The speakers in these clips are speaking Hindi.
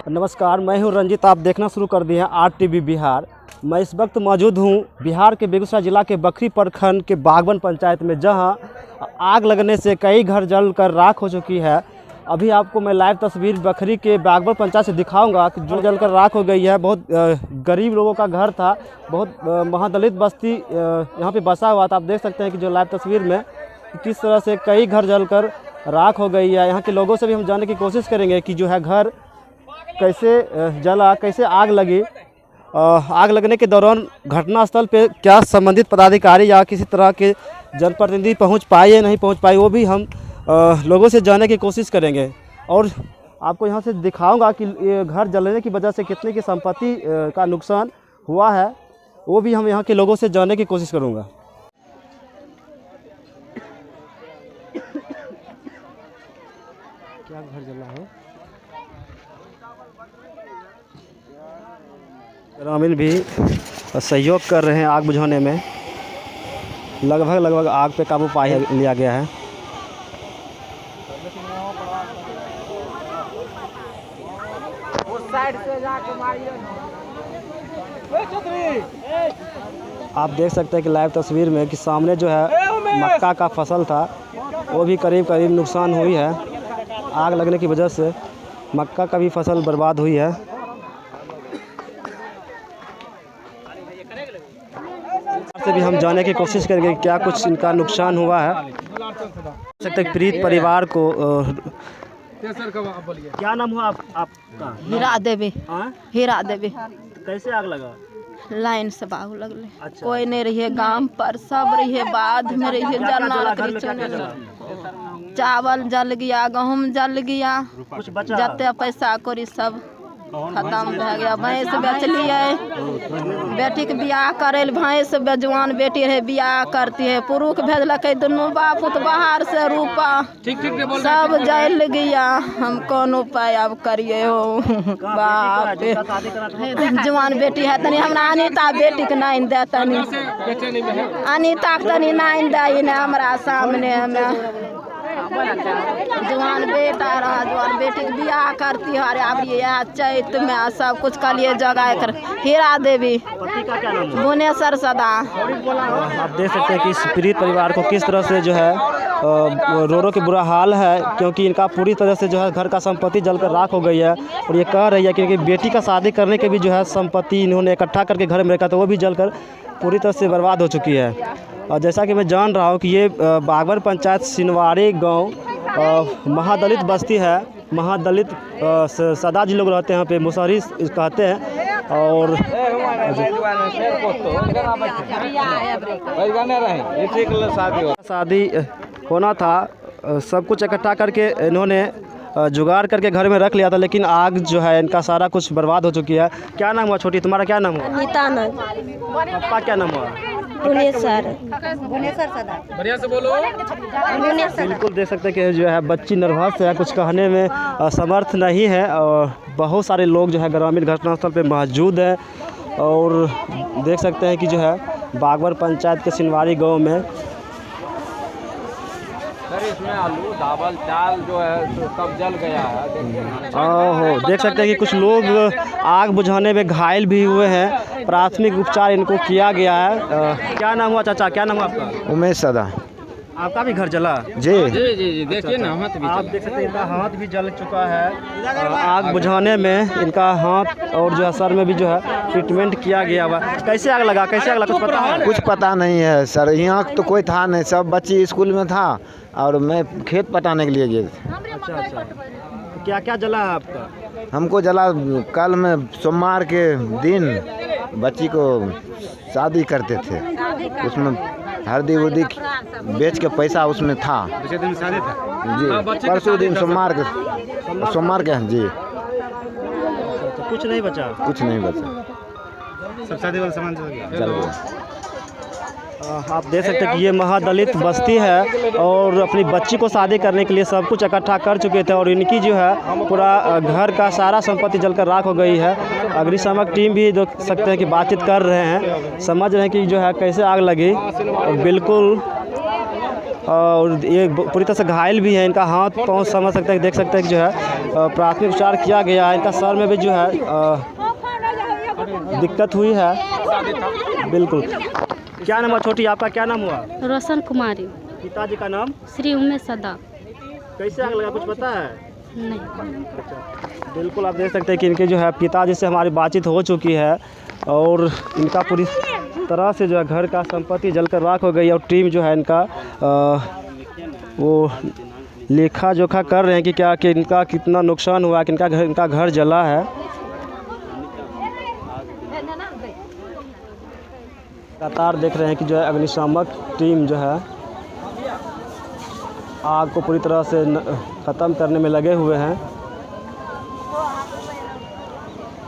नमस्कार, मैं हूं रंजित। आप देखना शुरू कर दिए हैं RTV बिहार। मैं इस वक्त मौजूद हूं बिहार के बेगूसराय जिला के बखरी प्रखंड के बागवन पंचायत में, जहां आग लगने से कई घर जलकर राख हो चुकी है। अभी आपको मैं लाइव तस्वीर बखरी के बागवन पंचायत से दिखाऊंगा कि जो जलकर राख हो गई है। बहुत गरीब लोगों का घर था, बहुत महादलित बस्ती यहाँ पे बसा हुआ था। आप देख सकते हैं कि जो लाइव तस्वीर में किस तरह से कई घर जलकर राख हो गई है। यहाँ के लोगों से भी हम जानने की कोशिश करेंगे कि जो है घर कैसे जला, कैसे आग लगी। आग लगने के दौरान घटनास्थल पे क्या संबंधित पदाधिकारी या किसी तरह के जनप्रतिनिधि पहुंच पाए या नहीं पहुंच पाए, वो भी हम लोगों से जानने की कोशिश करेंगे। और आपको यहां से दिखाऊंगा कि ये घर जलने की वजह से कितने की संपत्ति का नुकसान हुआ है, वो भी हम यहां के लोगों से जानने की कोशिश करूँगा। क्या घर जला है? ग्रामीण भी सहयोग कर रहे हैं आग बुझाने में। लगभग आग पे काबू पा लिया गया है। आप देख सकते हैं कि लाइव तस्वीर में कि सामने जो है मक्का का फसल था, वो भी करीब नुकसान हुई है। आग लगने की वजह से मक्का का भी फसल बर्बाद हुई है। से भी हम जानने की कोशिश करेंगे क्या कुछ इनका नुकसान हुआ है। सकते पीड़ित परिवार को क्या नाम हुआ आपका? हीरा देवी। हीरा देवी। कैसे आग लगा? लाइन से बाहु लगले। अच्छा। कोई नहीं रही है गांव पर, सब रही है बाद में रही है। चावल जल गया, गेहूँ जल गया, कुछ बचा? जते पैसा कौड़ी सब खत्म हो गया। भैंस बेच लिए, बेटी के बियाह करे भैंस जवान बेटी है बियाह करती है। पुरुष भेजलक दोनों बाप तो बाहर से रूपा सब जल गया। हम कौन उपाय अब करिए हो बाप। जवान बेटी है तनी हमरा अनिता बेटी के नहीं दे, तनी अनिता के तनी नहीं दे हमरा सामने। हमें जवान बेटा रहा, जवान बेटी के बियाह करती है। अब यह चैत में सब कुछ के लिए जगह कर। हीरा देवी। पति का क्या नाम है? भुवनेश्वर सदा। आप देख सकते हैं कि इस पीड़ित परिवार को किस तरह से जो है रो के बुरा हाल है, क्योंकि इनका पूरी तरह से जो है घर का संपत्ति जलकर राख हो गई है। और ये कह रही है कि बेटी का शादी करने के भी जो है संपत्ति इन्होंने इकट्ठा करके घर में रखा था, वो भी जलकर पूरी तरह से बर्बाद हो चुकी है। और जैसा कि मैं जान रहा हूँ कि ये बागवन पंचायत सिनवारी गांव महादलित बस्ती है। महादलित सदा जी लोग रहते हैं यहाँ पे, मुसहरी कहते हैं। और शादी होना था, सब कुछ इकट्ठा करके इन्होंने जुगाड़ करके घर में रख लिया था, लेकिन आग जो है इनका सारा कुछ बर्बाद हो चुकी है। क्या नाम हुआ छोटी? तुम्हारा क्या नाम हुआ? पापा क्या नाम हुआ? भुवनेश्वर। बढ़िया से बोलो। बिल्कुल देख सकते हैं कि जो है बच्ची नर्वस है, कुछ कहने में असमर्थ नहीं है। और बहुत सारे लोग जो है ग्रामीण घटनास्थल पे मौजूद है। और देख सकते हैं कि जो है बागवन पंचायत के सिनवारी गांव में सर इसमें आलू चावल चाल जो है तो सब जल गया है। ओहो, देख सकते हैं कि कुछ लोग आग बुझाने में घायल भी हुए हैं। प्राथमिक उपचार इनको किया गया है। क्या नाम हुआ चाचा? क्या नाम हुआ आपका? उमेश सदा। आपका भी घर जला? जी जी देखिए ना, हाथ भी आप देख सकते हैं इनका हाथ भी जल चुका है। आग बुझाने में इनका हाथ और जो है सर में भी जो है ट्रीटमेंट किया गया हुआ। कैसे आग लगा? कैसे आग लगा कुछ पता है? कुछ पता नहीं है सर, यहाँ तो कोई था नहीं, सब बच्ची स्कूल में था और मैं खेत पटाने के लिए गए थे। अच्छा। क्या क्या जला है आपका? हमको जला कल में सोमवार के दिन बच्ची को शादी करते थे, उसमें हल्दी उर्दी बेच के पैसा उसमें था। दिन शादी था जी, परसों दिन सोमवार के जी। कुछ नहीं बचा? कुछ नहीं बचा, सब शादी वाला सामान चल गया। आप देख सकते हैं कि ये महादलित बस्ती है और अपनी बच्ची को शादी करने के लिए सब कुछ इकट्ठा कर चुके थे। और इनकी जो है पूरा घर का सारा संपत्ति जलकर राख हो गई है। अग्निशामक टीम भी देख सकते हैं कि बातचीत कर रहे हैं, समझ रहे हैं कि जो है कैसे आग लगी। और बिल्कुल और ये पूरी तरह से घायल भी है। इनका हाथ पाँव समझ सकते हैं, देख सकते हैं कि जो है प्राथमिक उपचार किया गया है। इनका सर में भी जो है दिक्कत हुई है। बिल्कुल। क्या नाम है छोटी, आपका क्या नाम हुआ? रोशन कुमारी। पिताजी का नाम? श्री उमेश सदा। कैसे आग लगा, कुछ पता है? नहीं। बिल्कुल, आप देख सकते हैं कि इनके जो है पिताजी से हमारी बातचीत हो चुकी है और इनका पूरी तरह से जो है घर का संपत्ति जलकर राख हो गई और टीम जो है इनका वो लेखा जोखा कर रहे हैं कि क्या कि इनका कितना नुकसान हुआ, कि इनका घर जला है। लगातार देख रहे हैं कि जो है अग्निशामक टीम जो है आग को पूरी तरह से ख़त्म करने में लगे हुए हैं।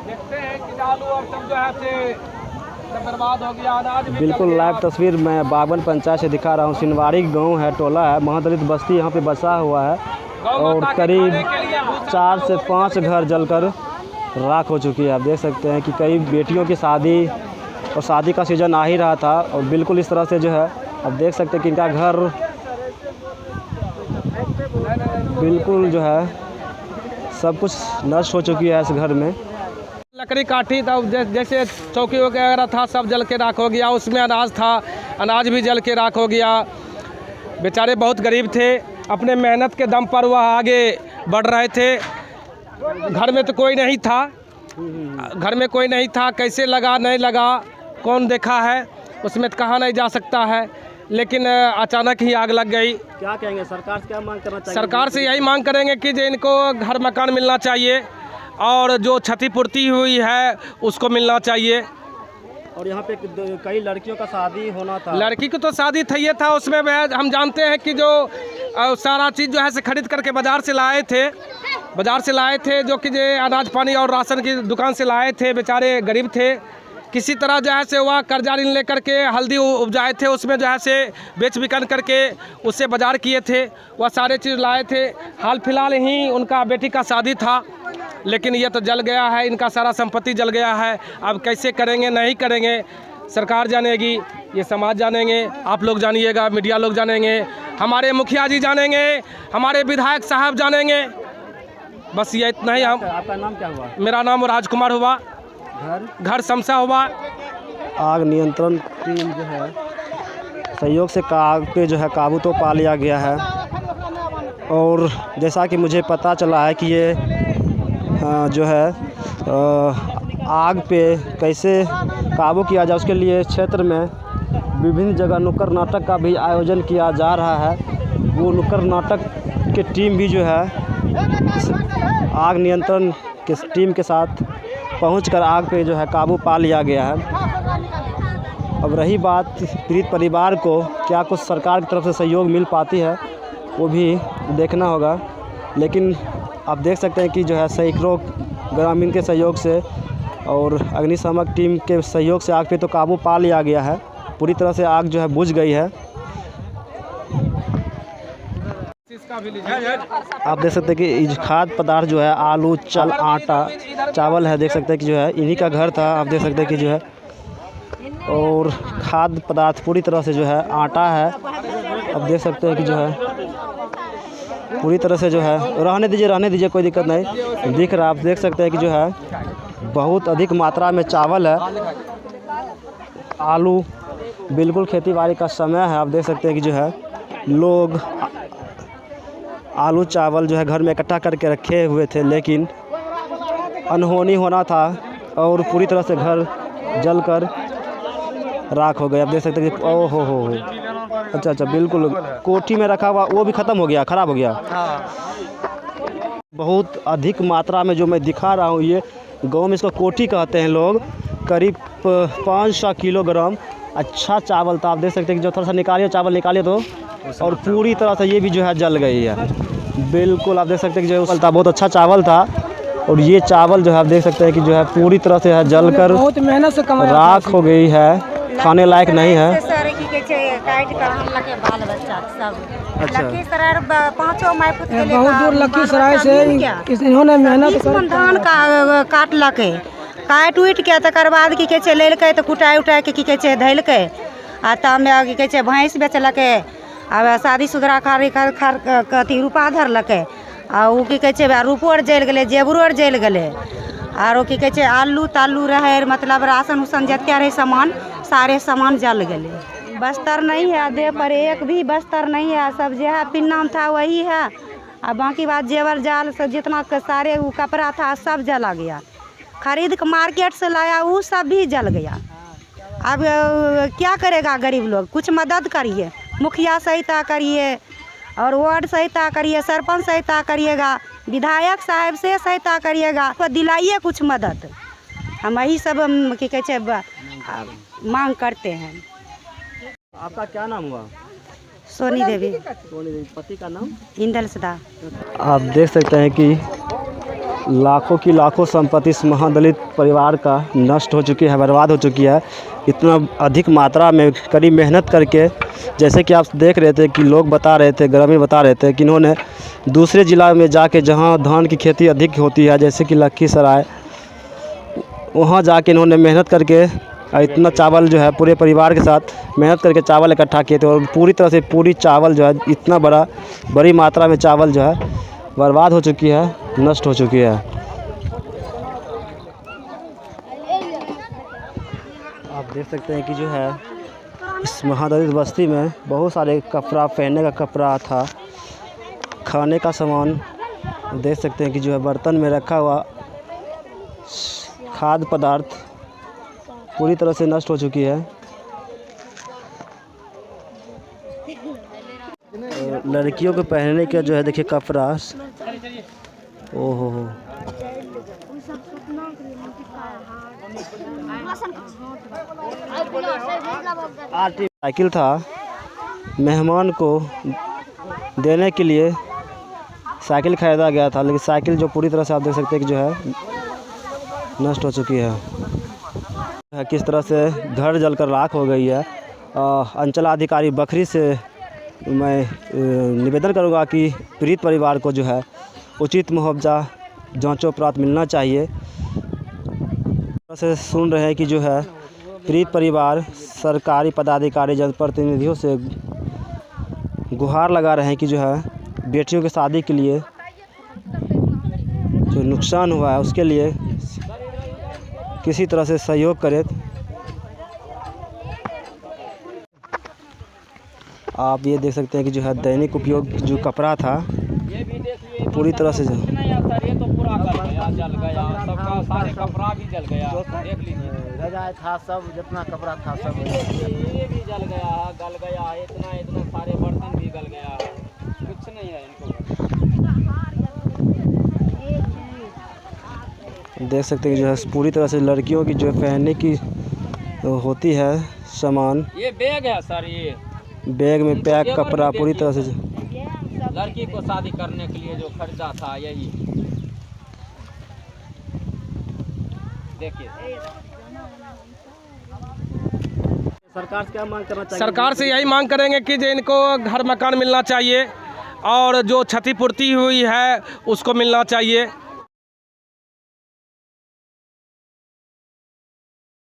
देखते हैं कि चालू अब सब जो है से बर्बाद हो गया, अनाज भी बिल्कुल लाइव तस्वीर मैं बागवन पंचायत से दिखा रहा हूँ। सिनवारी गांव है, टोला है, महादलित बस्ती यहाँ पे बसा हुआ है और करीब 4 से 5 घर जलकर राख हो चुकी है। आप देख सकते हैं कि कई बेटियों की शादी और शादी का सीज़न आ ही रहा था और बिल्कुल इस तरह से जो है आप देख सकते हैं कि इनका घर बिल्कुल जो है सब कुछ नष्ट हो चुकी है। इस घर में लकड़ी काटी तब जैसे चौकी वगैरह था सब जल के राख हो गया। उसमें अनाज था, अनाज भी जल के राख हो गया। बेचारे बहुत गरीब थे, अपने मेहनत के दम पर वह आगे बढ़ रहे थे। घर में तो कोई नहीं था, घर में कोई नहीं था, कैसे लगा नहीं लगा कौन देखा है, उसमें तो कहा नहीं जा सकता है। लेकिन अचानक ही आग लग गई। क्या कहेंगे, सरकार से क्या मांग करना चाहिए? सरकार से यही मांग करेंगे कि जो इनको घर मकान मिलना चाहिए और जो क्षतिपूर्ति हुई है उसको मिलना चाहिए। और यहाँ पे कई लड़कियों का शादी होना था। लड़की को तो शादी था, ये था उसमें हम जानते हैं कि जो सारा चीज़ जो है से खरीद करके बाज़ार से लाए थे, जो कि जो अनाज पानी और राशन की दुकान से लाए थे। बेचारे गरीब थे, किसी तरह जो है से वह कर्जा ऋण लेकर के हल्दी उपजाए थे, उसमें जो है से बेच बिकन करके उससे बाजार किए थे, वह सारे चीज़ लाए थे। हाल फिलहाल ही उनका बेटी का शादी था, लेकिन ये तो जल गया है, इनका सारा संपत्ति जल गया है। अब कैसे करेंगे नहीं करेंगे सरकार जानेगी, ये समाज जानेंगे, आप लोग जानिएगा, मीडिया लोग जानेंगे, हमारे मुखिया जी जानेंगे, हमारे विधायक साहब जानेंगे। बस ये इतना ही। आपका नाम क्या हुआ? मेरा नाम राजकुमार हुआ, घर शमशा हुआ। आग नियंत्रण टीम जो है सहयोग से आग पे जो है काबू तो पा लिया गया है और जैसा कि मुझे पता चला है कि ये जो है आग पे कैसे काबू किया जाए, उसके लिए क्षेत्र में विभिन्न जगह नुक्कड़ नाटक का भी आयोजन किया जा रहा है। वो नुक्कड़ नाटक की टीम भी जो है आग नियंत्रण के टीम के साथ पहुंचकर आग पे जो है काबू पा लिया गया है। अब रही बात पीड़ित परिवार को क्या कुछ सरकार की तरफ से सहयोग मिल पाती है, वो भी देखना होगा। लेकिन आप देख सकते हैं कि जो है सैकड़ों ग्रामीण के सहयोग से और अग्निशामक टीम के सहयोग से आग पे तो काबू पा लिया गया है। पूरी तरह से आग जो है बुझ गई है। आप देख सकते हैं कि खाद्य पदार्थ जो है आलू, आटा, चावल है, देख सकते हैं कि जो है इन्हीं का घर था। आप देख सकते हैं कि जो है और खाद्य पदार्थ पूरी तरह से जो है आटा है। आप देख सकते हैं कि जो है पूरी तरह से जो है रहने दीजिए कोई दिक्कत नहीं दिख रहा। आप देख सकते हैं कि जो है बहुत अधिक मात्रा में चावल है, आलू। बिल्कुल खेती-बाड़ी का समय है। आप देख सकते हैं कि जो है लोग आलू चावल जो है घर में इकट्ठा करके रखे हुए थे, लेकिन अनहोनी होना था और पूरी तरह से घर जलकर राख हो गए। आप देख सकते हैं कि ओहो हो अच्छा बिल्कुल कोठी में रखा हुआ वो भी ख़त्म हो गया, ख़राब हो गया। बहुत अधिक मात्रा में जो मैं दिखा रहा हूँ, ये गांव में इसको कोठी कहते हैं लोग। करीब 500 किलोग्राम अच्छा चावल था। आप देख सकते हैं कि जो थोड़ा सा निकालिए चावल निकालिए तो और पूरी तरह से ये भी जो है जल गई है। बिल्कुल आप देख सकते हैं कि जो था बहुत अच्छा चावल था और ये चावल जो है आप देख सकते हैं कि जो है पूरी तरह से है जलकर बहुत मेहनत से कमाया, राख हो गई है, खाने लायक नहीं है। बहुत दूर लखीसराय से इन्होंने मेहनत धान का काटलकै, काट उठ के तकर बाद की लेलकै तो कुटाई उटाई के की धैलकै आ तब की भैंस बेचलकै अब शादीशुदा अथी रूपा धरलकै आ ओ की कहै छै रूपो आर जलि गेलै, जेबरो आर जलि गेलै, आरो की कहै छै आलू तालू रहै, मतलब राशन उसन जतेक रहै सामान सारे सामान जल गेले। बस्तर नहीं है, देह पर एक भी बस्तर नहीं है, सब जो है पिन्ना में था वही है, और बाकी बात जेवर जाल से जितना सारे वो कपड़ा था सब जला गया। खरीद के मार्केट से लाया वो सब भी जल गया। अब क्या करेगा गरीब लोग? कुछ मदद करिए, मुखिया सहायता करिए और वार्ड सहायता करिए, सरपंच सहायता करिएगा, विधायक साहब से सहायता करिएगा, तो दिलाइए कुछ मदद। हम यही सब की कहते मांग करते हैं। आपका क्या नाम हुआ? सोनी देवी। सोनी देवी। पति का नाम? इंदल सदा। आप देख सकते हैं कि लाखों की लाखों संपत्ति इस महादलित परिवार का नष्ट हो चुकी है, बर्बाद हो चुकी है। इतना अधिक मात्रा में कड़ी मेहनत करके, जैसे कि आप देख रहे थे कि लोग बता रहे थे, ग्रामीण बता रहे थे कि इन्होंने दूसरे ज़िला में जाके जहां धान की खेती अधिक होती है, जैसे कि लखीसराय, वहां जाके इन्होंने मेहनत करके इतना चावल जो है पूरे परिवार के साथ मेहनत करके चावल इकट्ठा किए थे, और पूरी तरह से पूरी चावल जो है इतना बड़ी मात्रा में चावल जो है बर्बाद हो चुकी है, नष्ट हो चुकी है। आप देख सकते हैं कि जो है इस महादलित बस्ती में बहुत सारे कपड़ा, पहनने का कपड़ा था, खाने का सामान देख सकते हैं कि जो है बर्तन में रखा हुआ खाद्य पदार्थ पूरी तरह से नष्ट हो चुकी है। लड़कियों को पहनने का जो है देखिए कपड़ा, ओहो हो, साइकिल था, मेहमान को देने के लिए साइकिल खरीदा गया था, लेकिन साइकिल जो पूरी तरह से आप देख सकते हैं कि जो है नष्ट हो चुकी है। किस तरह से घर जलकर राख हो गई है। अंचलाधिकारी बखरी से मैं निवेदन करूंगा कि पीड़ित परिवार को जो है उचित मुआवजा जांचोपरांत मिलना चाहिए। से सुन रहे हैं कि जो है पीड़ित परिवार सरकारी पदाधिकारी, जनप्रतिनिधियों से गुहार लगा रहे हैं कि जो है बेटियों की शादी के लिए जो नुकसान हुआ है उसके लिए किसी तरह से सहयोग करे। आप ये देख सकते हैं कि जो है दैनिक उपयोग जो कपड़ा था पूरी तरह से जल गया, सबका सारे कपड़ा भी जल गया, देख लीजिए, रजाई था सब, जितना कपड़ा था सब ये भी जल गया, गल गया, इतना सारे बर्तन भी गल गया, कुछ नहीं है इनको। देख सकते हैं कि जो है पूरी तरह से लड़कियों की जो पहनने की होती है सामान, ये बैग है सर, ये बैग में पैक कपड़ा पूरी तरह से लड़की को शादी करने के लिए जो खरीदा था, यही देखिए। सरकार से क्या मांग करना चाहिए? सरकार से यही मांग करेंगे कि जो इनको घर मकान मिलना चाहिए और जो क्षतिपूर्ति हुई है उसको मिलना चाहिए।